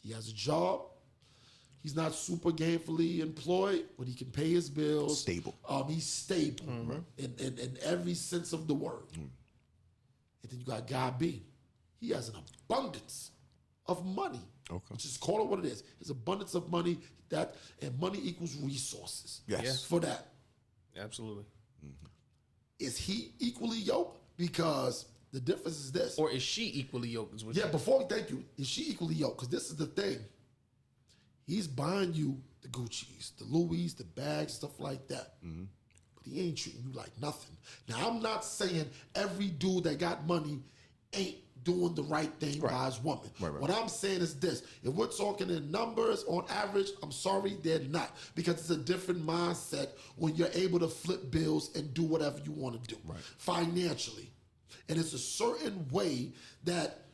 He has a job. He's not super gainfully employed, but he can pay his bills. Stable. He's stable in every sense of the word. And then you got guy B. He has an abundance of money. Okay. Just call it what it is. It's abundance of money, and money equals resources. Yes. For that. Absolutely. Is he equally yoked? Because the difference is this. Or is she equally yoked? Is what you- Thank you. Is she equally yoked? Because this is the thing. He's buying you the Gucci's, the Louis, the bags, stuff like that. But he ain't treating you like nothing. Now, I'm not saying every dude that got money ain't doing the right thing by his woman. Right. What I'm saying is this. If we're talking in numbers, on average, I'm sorry, they're not. Because it's a different mindset when you're able to flip bills and do whatever you want to do financially. And it's a certain way that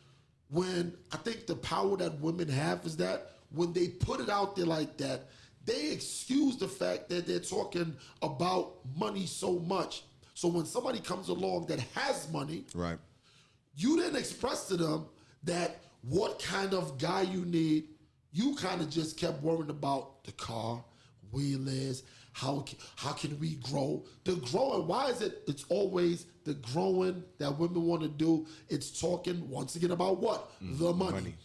when, I think the power that women have is that when they put it out there like that, they excuse the fact that they're talking about money so much. So when somebody comes along that has money, Right. you didn't express to them that what kind of guy you need. You kind of just kept worrying about the car, wheelers, how can we grow? The growing, why is it? It's always the growing that women want to do. It's talking once again about what? The money.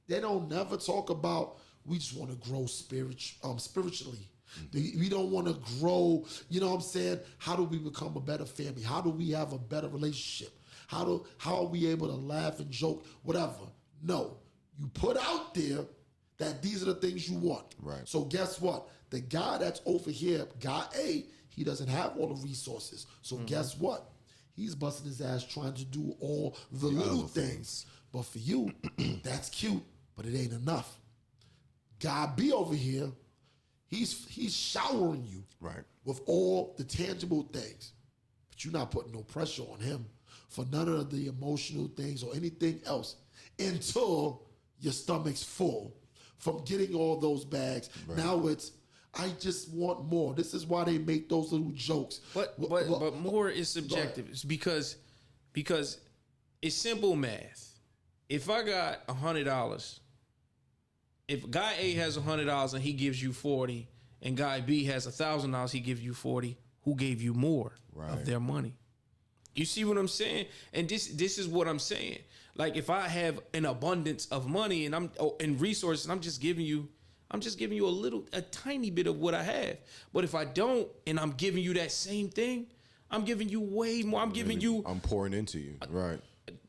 They don't never talk about, we just want to grow spiritually. We don't want to grow, you know what I'm saying? How do we become a better family? How do we have a better relationship? How are we able to laugh and joke, whatever? No, You put out there that these are the things you want. Right. So guess what? The guy that's over here, guy A, he doesn't have all the resources. So guess what? He's busting his ass trying to do all the little things. But for you, that's cute, but it ain't enough. Guy B over here, he's showering you with all the tangible things. But you're not putting no pressure on him for none of the emotional things or anything else until your stomach's full from getting all those bags. Right. Now it's, I just want more. This is why they make those little jokes. But more is subjective. It's because it's simple math. If I got $100, if guy A has $100 and he gives you 40, and guy B has $1,000, he gives you 40, who gave you more of their money? You see what I'm saying? And this is what I'm saying. Like if I have an abundance of money and and resources, I'm just giving you a tiny bit of what I have. But if I don't, and I'm giving you that same thing, I'm giving you way more. I'm pouring into you. Right.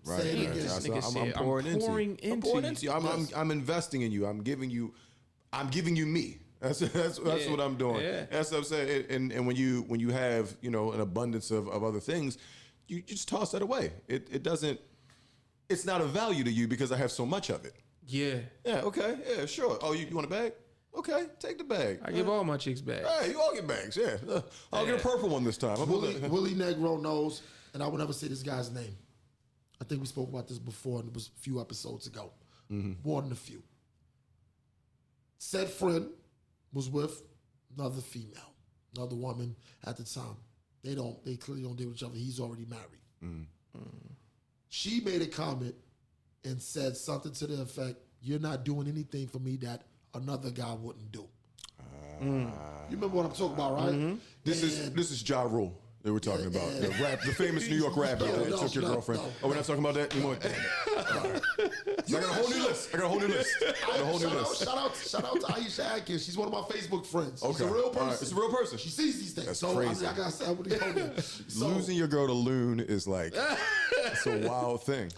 I'm pouring into you. I'm investing in you. I'm giving you me. That's what I'm doing. Yeah. That's what I'm saying. And when you have, an abundance of other things, you just toss that away. It's not of value to you because I have so much of it. Yeah. Yeah, okay. Yeah, sure. Oh, you want a bag? Okay, take the bag. I give all my chicks bags. Hey, you all get bags, yeah. I'll get a purple one this time. Willie Negro knows, and I will never say this guy's name. I think we spoke about this before, and it was a few episodes ago. More than a few. Said friend was with another female, another woman at the time. They clearly don't deal with each other. He's already married. She made a comment and said something to the effect, "You're not doing anything for me that another guy wouldn't do." You remember what I'm talking about, right? This is Ja Rule that we're talking about. The famous New York rapper that took your girlfriend. Oh, we're not talking about that anymore? I got a whole new list. Shout out to Aisha Atkins. She's one of my Facebook friends. Okay. She's a real person. Right. It's a real person. She sees these things. That's so crazy. I gotta say, what do you know? Losing your girl to Loon is like, it's a wild thing.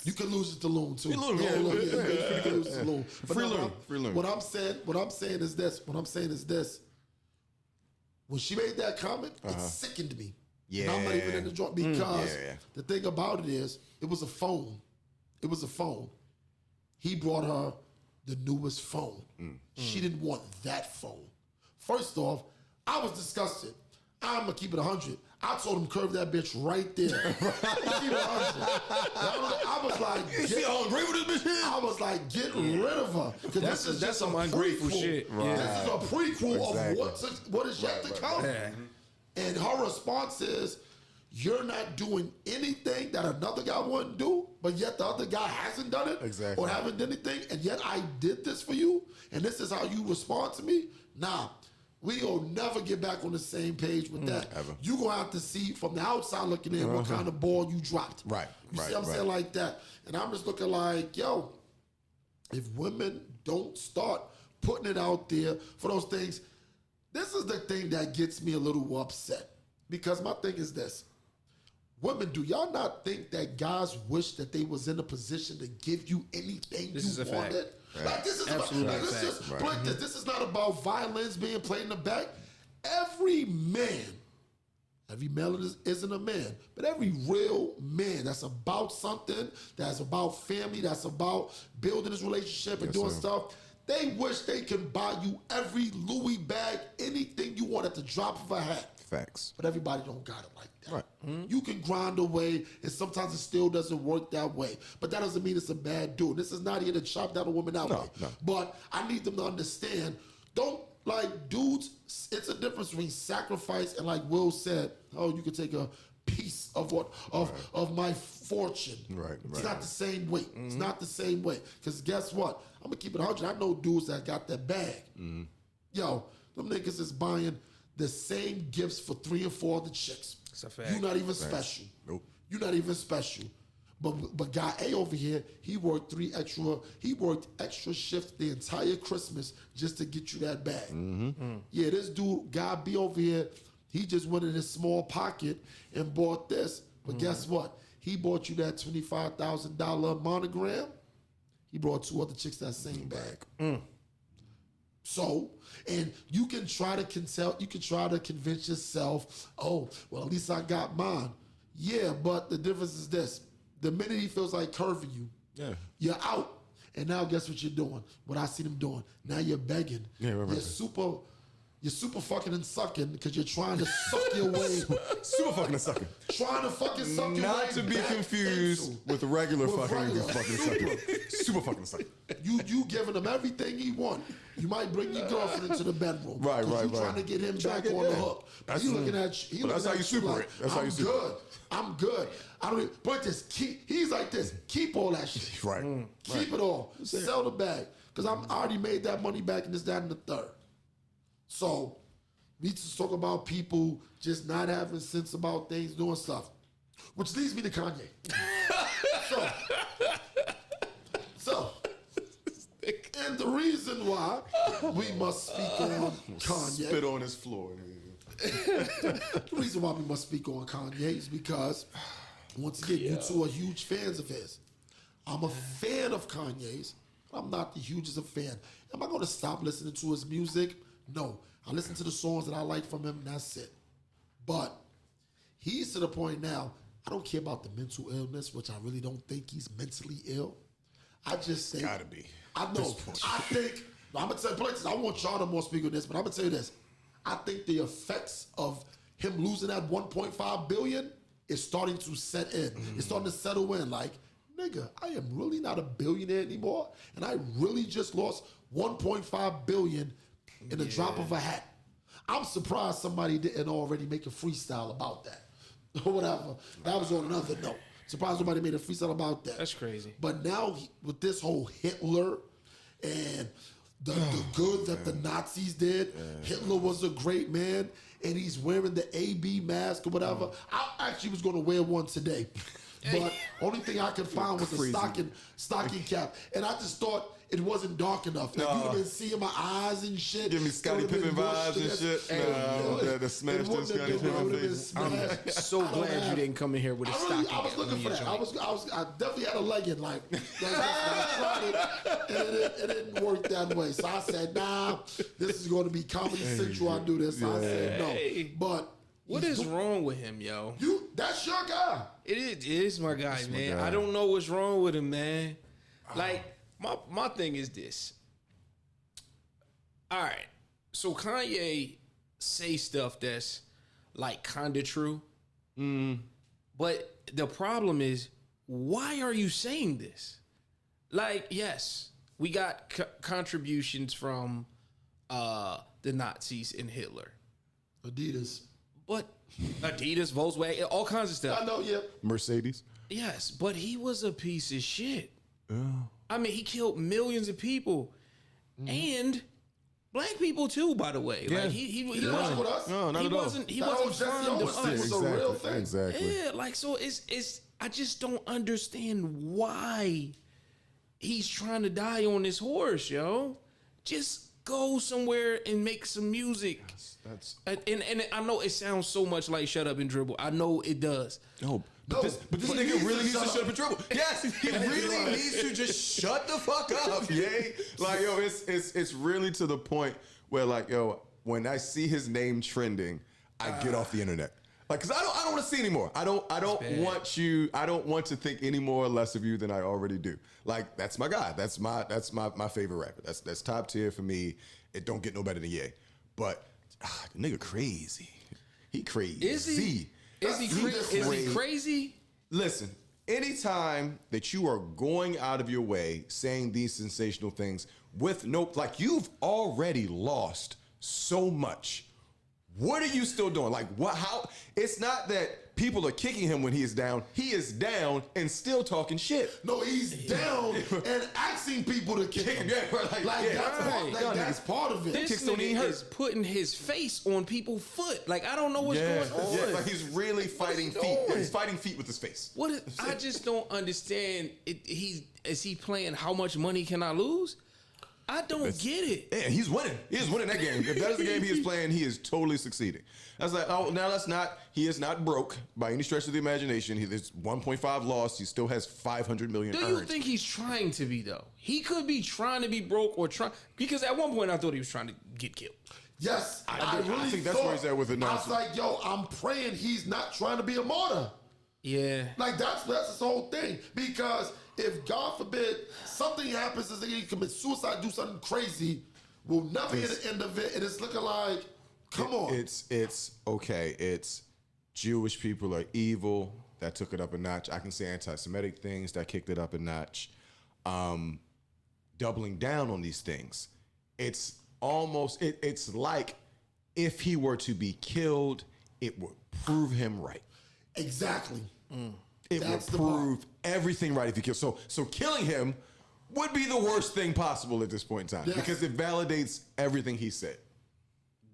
You can lose it to Loon too. You can lose it to Loon. Free Loon. What I'm saying is this. When she made that comment, it sickened me. Yeah. And I'm not even in the joint because the thing about it is, it was a phone. He brought her the newest phone. She didn't want that phone. First off, I was disgusted. I'm gonna keep it 100. I told him curve that bitch right there. Keep it 100. I was like, I was like, get rid of her. That's some ungrateful shit. Right. This is a prequel of what is yet to come. Yeah. And her response is, you're not doing anything that another guy wouldn't do, but yet the other guy hasn't done it or haven't done anything, and yet I did this for you, and this is how you respond to me? Nah, we'll never get back on the same page with that. Ever. You're going to have to see from the outside looking in what kind of ball you dropped. Right. You see what I'm saying? Like that. And I'm just looking like, yo, if women don't start putting it out there for those things, this is the thing that gets me a little upset. Because my thing is this. Women, do y'all not think that guys wish that they was in a position to give you anything you wanted? Right. Like this is this is not about violence being played in the back. Every male isn't a man, but every real man that's about something, that's about family, that's about building his relationship and doing stuff, they wish they could buy you every Louis bag, anything you want at the drop of a hat. Facts. But everybody don't got it like that. Right. You can grind away, and sometimes it still doesn't work that way. But that doesn't mean it's a bad dude. This is not here to chop down a woman that way. No. But I need them to understand, don't, like, dudes, it's a difference between sacrifice and, like Will said, oh, you can take a piece of of my fortune. Right. It's not the same way. It's not the same way. Because guess what? I'm going to keep it 100. I know dudes that got that bag. Yo, them niggas is buying the same gifts for 3 and 4 other chicks. It's a fact. You're not even special. Nope. You're not even special. But guy A over here, he worked extra shifts the entire Christmas just to get you that bag. Yeah, this dude, guy B over here, he just went in his small pocket and bought this. But guess what? He bought you that $25,000 monogram. He brought 2 other chicks that same bag. So, and you can try to convince yourself, oh, well, at least I got mine. Yeah, but the difference is this. The minute he feels like curving you, you're out. And now guess what you're doing? What I see them doing. Now you're begging. Yeah, right. You're super fucking and sucking because you're trying to suck your way. Super fucking and sucking. Trying to fucking suck your way. Not to be confused with regular fucking and sucking. Super fucking and sucking. You giving him everything he want. You might bring your girlfriend into the bedroom. Right. You trying to get him back on the hook. That's He looking at you. That's how you super it. That's how you super it. I'm good. I don't even, but just keep. He's like this. Keep all that shit. Right. Keep it all. Sell the bag because I already made that money back in this, that, and the third. So we just talk about people just not having sense about things, doing stuff, which leads me to Kanye. So, and the reason why we must speak on Kanye. Spit on his floor. The reason why we must speak on Kanye is because, once again, you two are huge fans of his. I'm a fan of Kanye's. I'm not the hugest of fan. Am I going to stop listening to his music? No. I listen to the songs that I like from him, and that's it. But he's to the point now, I don't care about the mental illness, which I really don't think he's mentally ill. I just think... Gotta be. I know. I think... I'm going to tell you, places, I want y'all to more speak on this, but I'm going to tell you this. I think the effects of him losing that $1.5 billion is starting to set in. It's starting to settle in. Like, nigga, I am really not a billionaire anymore, and I really just lost $1.5 billion in a drop of a hat. I'm surprised somebody didn't already make a freestyle about that. Or whatever. That was on another note. Surprised nobody made a freestyle about that. That's crazy. But now, with this whole Hitler and the good that the Nazis did, Hitler was a great man, and he's wearing the AB mask or whatever. I actually was going to wear one today. But only thing I could find was a stocking cap. And I just thought it wasn't dark enough. Like, you'd have been seeing my eyes and shit. Give me Scottie Pippen vibes and shit. The smashed in Scottie Pippen face. I'm so glad you didn't come in here with a stocking cap. I was looking for that. I definitely had a legging like I tried it, and it didn't work that way. So I said, nah, this is going to be Comedy Central. I do this. So I said no. But what is wrong with him, yo? That's your guy. It is my guy, man. I don't know what's wrong with him, man. Like, my thing is this. All right. So Kanye say stuff that's like kind of true. But the problem is, why are you saying this? Like, yes, we got contributions from the Nazis and Hitler. Adidas. But Adidas, Volkswagen, all kinds of stuff. I know, yeah. Mercedes. Yes, but he was a piece of shit. I mean, he killed millions of people. And black people too, by the way. Yeah. Like he wasn't with us. No, not at all. He wasn't fond of us. Was a real thing. Exactly. Yeah, like, so it's I just don't understand why he's trying to die on this horse, yo. Just go somewhere and make some music. And I know it sounds so much like Shut Up and Dribble. I know it does. No, but this nigga really needs to shut up and dribble. Yes, he really needs to just shut the fuck up, yay. Like, yo, it's really to the point where, like, yo, when I see his name trending, I get off the internet. Like, cause I don't want to see anymore. I don't want to think any more or less of you than I already do. Like, that's my guy. That's my favorite rapper. That's top tier for me. It don't get no better than Ye. But the nigga crazy. He crazy. Is he? Is he crazy? Listen, anytime that you are going out of your way saying these sensational things with like, you've already lost so much. What are you still doing? Like, what? How? It's not that people are kicking him when he is down. He is down and still talking shit. No, he's down and asking people to kick him. That's part of it. This nigga is putting his face on people's foot. Like, I don't know what's going on. Yeah, like he's really fighting feet. He's fighting feet with his face. I just don't understand. Is he playing How Much Money Can I Lose? I don't get it. And he's winning. He is winning that game. If that is the game he is playing, he is totally succeeding. I was like, oh, now that's not. He is not broke by any stretch of the imagination. There's 1.5 lost. He still has 500 million. Do you think he's trying to be though? He could be trying to be broke or trying, because at one point I thought he was trying to get killed. Yes, I think that's where he's at with it now. I was like, yo, I'm praying he's not trying to be a martyr. Yeah. Like that's his whole thing. Because if God forbid something happens and he commits suicide, do something crazy, we'll never hear the end of it. And it's looking like, come on. It's okay. It's Jewish people are evil. That took it up a notch. I can say anti-Semitic things that kicked it up a notch. Doubling down on these things. It's almost, it's like if he were to be killed, it would prove him right. Exactly. It would prove everything right if he kills. So killing him would be the worst thing possible at this point in time because it validates everything he said.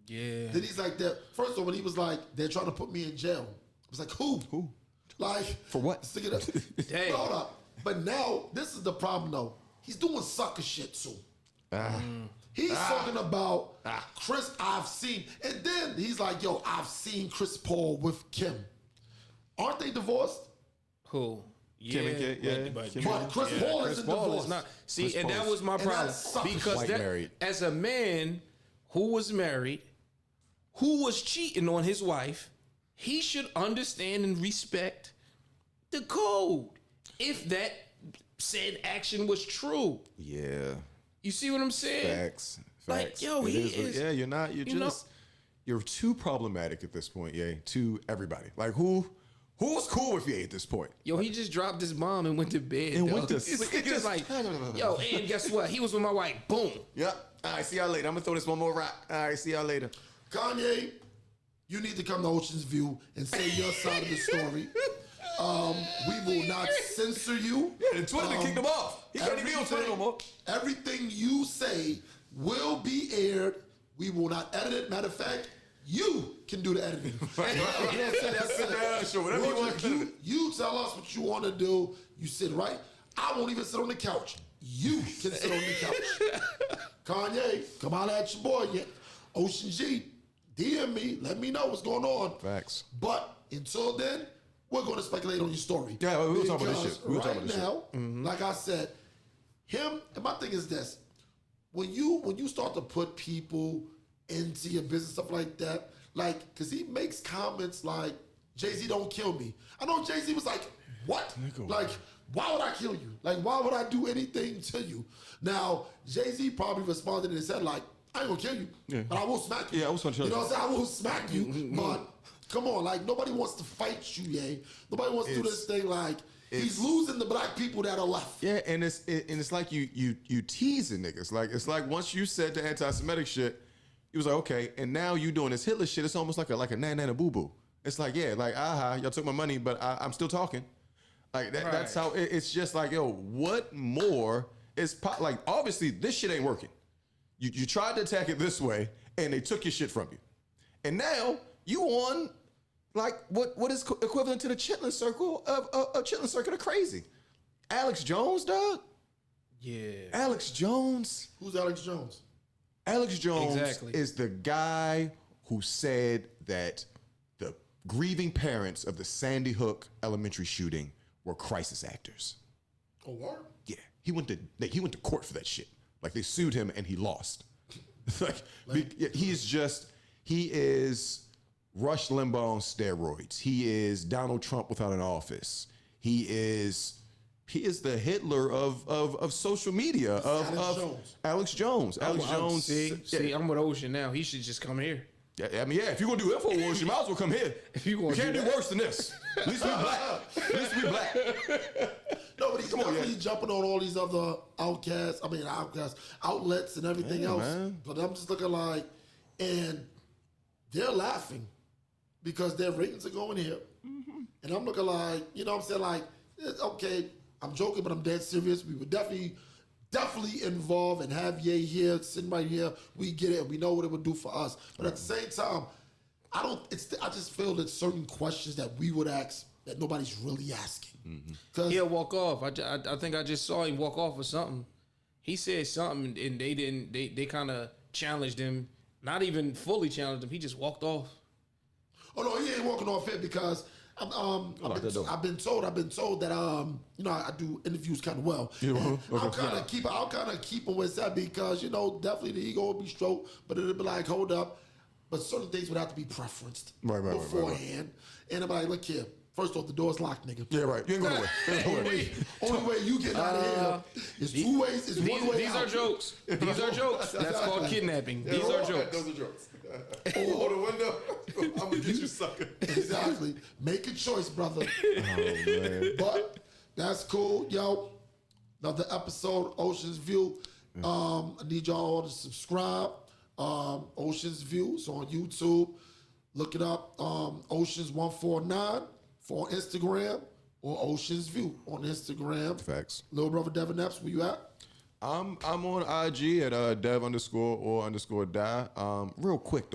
Yeah. Then he's like that. First of all, when he was like, they're trying to put me in jail. I was like, who? Who? Like, for what? Stick it up. Dang. Hold up. But now, this is the problem though. He's doing sucker shit too. He's talking about Chris, I've seen. And then he's like, yo, I've seen Chris Paul with Kim. Aren't they divorced? Who? Kim and Kate, yeah. But Chris Paul isn't divorced. Not. See, Chris and that Paul's- was my problem. Because White that, married. as a man who was married, who was cheating on his wife, he should understand and respect the code. If that said action was true. Yeah. You see what I'm saying? Facts. Like, yo, It he is. is. Yeah, you're not. You're too problematic at this point, yeah. To everybody. Like who's cool with Ye at this point? Yo, he just dropped his bomb and went to bed. And dog. went to It's sleep. just like, yo, and guess what? He was with my wife. Boom. Yep. All right, see y'all later. I'm gonna throw this one more rock. All right, see y'all later. Kanye, you need to come to Ocean's View and say your side of the story. We will not censor you. Yeah, the Twitter kicked him off. He can't even be on Twitter no more. Everything you say will be aired. We will not edit it. Matter of fact, you can do the editing. You know what I'm saying? That's it. Yeah, sure, whatever you want to do. You tell us what you want to do. You sit right. I won't even sit on the couch. You can sit on the couch. Kanye, come out at your boy. Yeah. Ocean G, DM me. Let me know what's going on. Facts. But until then, we're going to speculate on your story. Yeah, we'll talk about this Because shit. We'll talk about this now, like I said, him, and my thing is this. When you start to put people into your business, stuff like that, like, because he makes comments like, Jay-Z don't kill me. I know Jay-Z was like, what? Like, why would I kill you? Like, why would I do anything to you? Now, Jay-Z probably responded and said, like, I ain't gonna kill you, but I will smack you. Yeah, I was gonna tell you. you. Know what I'm saying? I will smack you, but come on, like, nobody wants to fight you, yay. Nobody wants to do this thing like, he's losing the black people that are left. Yeah, and it's like you teasing niggas. Like it's like once you said the anti-Semitic shit, he was like, okay, and now you doing this Hitler shit. It's almost like a nana boo boo. It's like, yeah, like y'all took my money, but I'm still talking. Like that, that's how it's just like, yo, what more is like? Obviously, this shit ain't working. You tried to attack it this way, and they took your shit from you, and now you on like what is equivalent to the Chitlin Circle of Chitlin Circuit of crazy. Alex Jones, dog. Yeah. Alex Jones. Who's Alex Jones? Alex Jones Exactly. is the guy who said that the grieving parents of the Sandy Hook elementary shooting were crisis actors. Oh, what? Yeah, he went to court for that shit. Like they sued him and he lost. He is Rush Limbaugh on steroids. He is Donald Trump without an office. He is the Hitler of social media. Alex Jones. Alex Jones. See, I'm with Ocean now. He should just come here. Yeah, I mean, yeah. If you're gonna do InfoWars, you might as well come here. If you can't do worse than this. At least we black. At least we black. No, but he's definitely jumping on all these other outlets and everything else. Man. But I'm just looking like, and they're laughing because their ratings are going here. And I'm looking like, you know what I'm saying? Like, okay, I'm joking, but I'm dead serious. We would definitely involve and have Ye here, sitting right here. We get it, and we know what it would do for us. But at the same time, I just feel that certain questions that we would ask that nobody's really asking. He'll walk off. I think I just saw him walk off or something. He said something and they didn't. They kind of challenged him. Not even fully challenged him. He just walked off. Oh no, he ain't walking off it because I've been told that you know, I do interviews kind of well. I'll kind of keep him with that because, you know, definitely the ego will be stroked, but it'll be like, hold up, but certain things would have to be preferenced beforehand. And I'm like, look here. First off, the door's locked, nigga. Yeah, right. You ain't going away. Only way you get out of here is two ways. Is one way These out. are jokes. These are jokes. That's called kidnapping. These are jokes. Those are jokes. Hold the window. I'm gonna get you, sucker. Exactly. Make a choice, brother. Oh man. But that's cool, yo. Another episode, Ocean's View. I need y'all all to subscribe. Ocean's View is on YouTube. Look it up. Ocean's 149 for Instagram or Ocean's View on Instagram. Facts. Little brother Devin Epps, where you at? I'm on IG at dev_or_die. Real quick.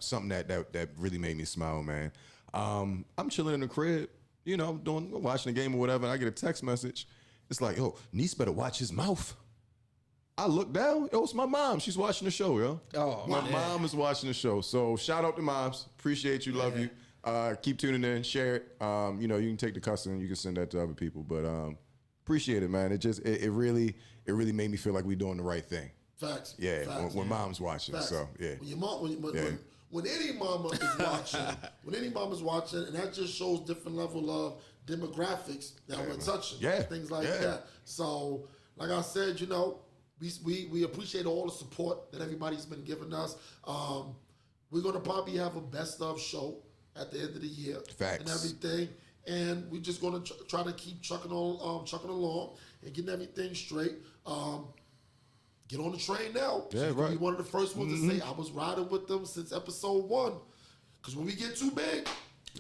Something that really made me smile, man. I'm chilling in the crib, you know, watching the game or whatever, and I get a text message. It's like, yo, niece better watch his mouth. I look down, yo, it's my mom. She's watching the show, yo. Oh, my mom is watching the show. So shout out to moms. Appreciate you, love you. Keep tuning in, share it. You know, you can take the cussing and you can send that to other people. But appreciate it, man. It really made me feel like we're doing the right thing. Facts. Yeah, Facts. when mom's watching. Facts. So yeah. When your mom, when any mama is watching, and that just shows different level of demographics that we're touching. Yeah. Things like that. So, like I said, you know, we appreciate all the support that everybody's been giving us. We're gonna probably have a best of show at the end of the year. Facts. And everything. And we're just gonna try to keep trucking along and getting everything straight. Get on the train now. Yeah, so you can right. be one of the first ones to say I was riding with them since episode 1. Because when we get too big,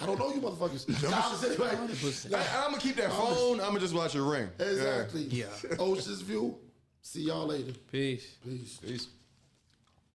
I don't know you motherfuckers. I'm gonna keep that phone. I'm gonna just watch it ring. Exactly. Yeah. Ocean's View. See y'all later. Peace. Peace.